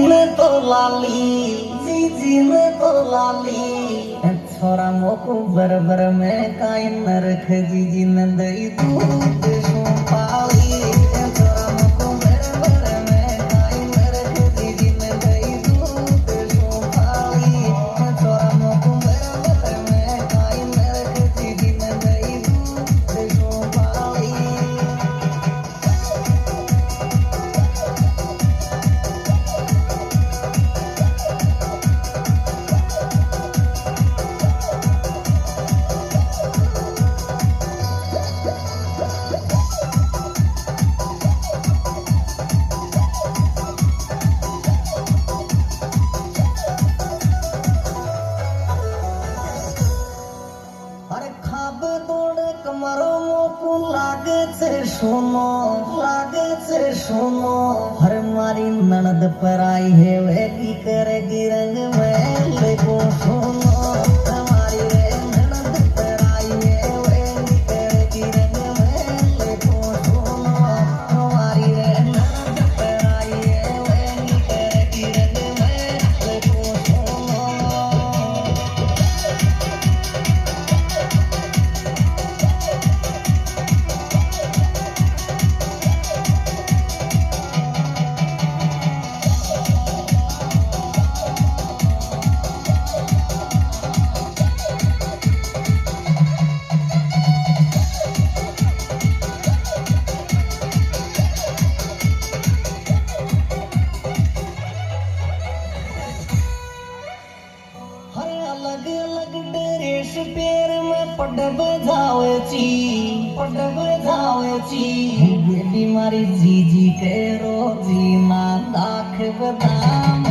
में तो लाली छोरा मोको बरबर में काई न रख जी नंदई दूध सो पाली छोरा मोको बरबर में काई न रख जी नंदई दूध सो पाली छोरा मोको बरबर में काई न रख जी नंदई दूध सो पाली। अरे खाब दौड़ कमरो मोकू लागे से सोनो हर मारी ननद पर आई है वे की करेगी रंग में लेको सोनो हमारी रे ननद पर आई है वे की करेगी रंग में लेको सोनो हमारी रे ननद पर आई है वे की करेगी रंग में लेको सोनो। अलग अलग ड्रेस पेर में पड बजावे बेटी मारी जीजी के रोजी ना दाख बदाम